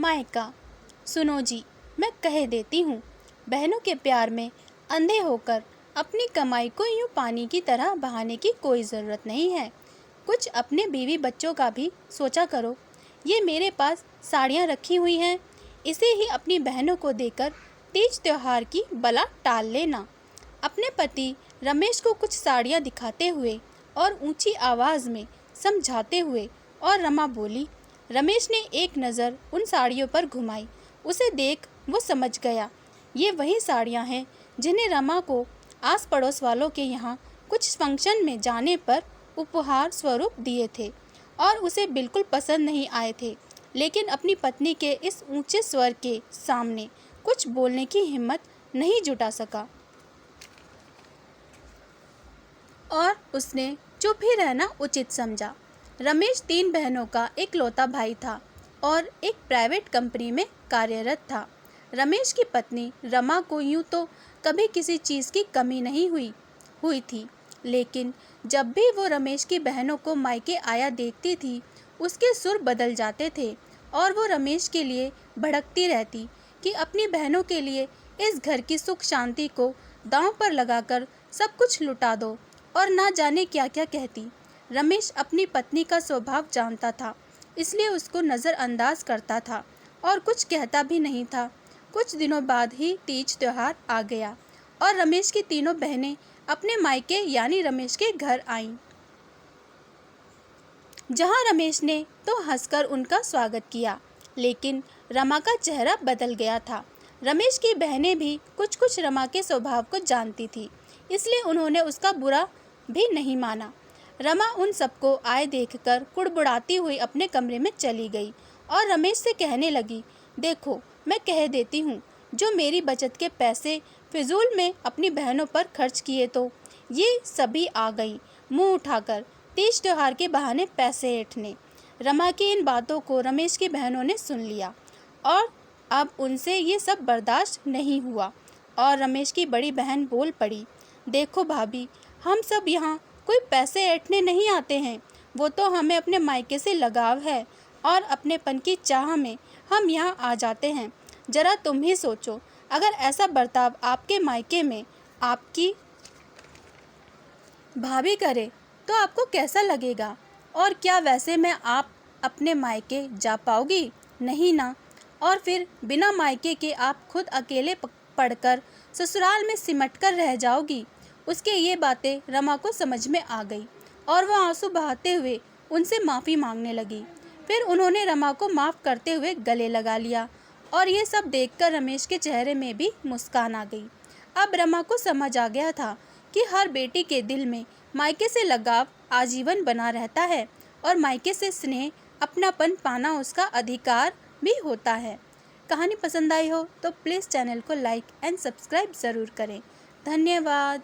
मायका। सुनो जी, मैं कह देती हूँ, बहनों के प्यार में अंधे होकर अपनी कमाई को यूँ पानी की तरह बहाने की कोई ज़रूरत नहीं है। कुछ अपने बीवी बच्चों का भी सोचा करो। ये मेरे पास साड़ियाँ रखी हुई हैं, इसे ही अपनी बहनों को देकर तीज त्योहार की बला टाल लेना। अपने पति रमेश को कुछ साड़ियाँ दिखाते हुए और ऊंची आवाज़ में समझाते हुए और रमा बोली। रमेश ने एक नज़र उन साड़ियों पर घुमाई। उसे देख वो समझ गया, ये वही साड़ियाँ हैं जिन्हें रमा को आस पड़ोस वालों के यहाँ कुछ फंक्शन में जाने पर उपहार स्वरूप दिए थे और उसे बिल्कुल पसंद नहीं आए थे। लेकिन अपनी पत्नी के इस ऊंचे स्वर के सामने कुछ बोलने की हिम्मत नहीं जुटा सका और उसने चुप ही रहना उचित समझा। रमेश 3 बहनों का इकलौता भाई था और एक प्राइवेट कंपनी में कार्यरत था। रमेश की पत्नी रमा को यूँ तो कभी किसी चीज़ की कमी नहीं हुई थी, लेकिन जब भी वो रमेश की बहनों को मायके आया देखती थी, उसके सुर बदल जाते थे और वो रमेश के लिए भड़कती रहती कि अपनी बहनों के लिए इस घर की सुख शांति को दांव पर लगाकर सब कुछ लुटा दो और ना जाने क्या क्या कहती। रमेश अपनी पत्नी का स्वभाव जानता था, इसलिए उसको नज़रअंदाज करता था और कुछ कहता भी नहीं था। कुछ दिनों बाद ही तीज त्योहार आ गया और रमेश की तीनों बहनें अपने मायके यानी रमेश के घर आईं। जहां रमेश ने तो हंसकर उनका स्वागत किया, लेकिन रमा का चेहरा बदल गया था। रमेश की बहनें भी कुछ रमा के स्वभाव को जानती थी, इसलिए उन्होंने उसका बुरा भी नहीं माना। रमा उन सबको आए देखकर कुड़बुड़ाती हुई अपने कमरे में चली गई और रमेश से कहने लगी, देखो मैं कह देती हूँ, जो मेरी बचत के पैसे फिजूल में अपनी बहनों पर खर्च किए तो ये सभी आ गई मुंह उठाकर तीज त्योहार के बहाने पैसे ऐंठने। रमा की इन बातों को रमेश की बहनों ने सुन लिया और अब उनसे ये सब बर्दाश्त नहीं हुआ और रमेश की बड़ी बहन बोल पड़ी, देखो भाभी, हम सब यहाँ कोई पैसे ऐंठने नहीं आते हैं, वो तो हमें अपने मायके से लगाव है और अपनेपन की चाह में हम यहाँ आ जाते हैं। जरा तुम ही सोचो, अगर ऐसा बर्ताव आपके मायके में आपकी भाभी करे तो आपको कैसा लगेगा? और क्या वैसे में आप अपने मायके जा पाओगी? नहीं ना। और फिर बिना मायके के आप खुद अकेले पड़कर ससुराल में सिमट कर रह जाओगी। उसके ये बातें रमा को समझ में आ गई और वह आंसू बहाते हुए उनसे माफ़ी मांगने लगी। फिर उन्होंने रमा को माफ़ करते हुए गले लगा लिया और ये सब देखकर रमेश के चेहरे में भी मुस्कान आ गई। अब रमा को समझ आ गया था कि हर बेटी के दिल में मायके से लगाव आजीवन बना रहता है और मायके से स्नेह अपनापन पाना उसका अधिकार भी होता है। कहानी पसंद आई हो तो प्लीज़ चैनल को लाइक एंड सब्सक्राइब ज़रूर करें। धन्यवाद।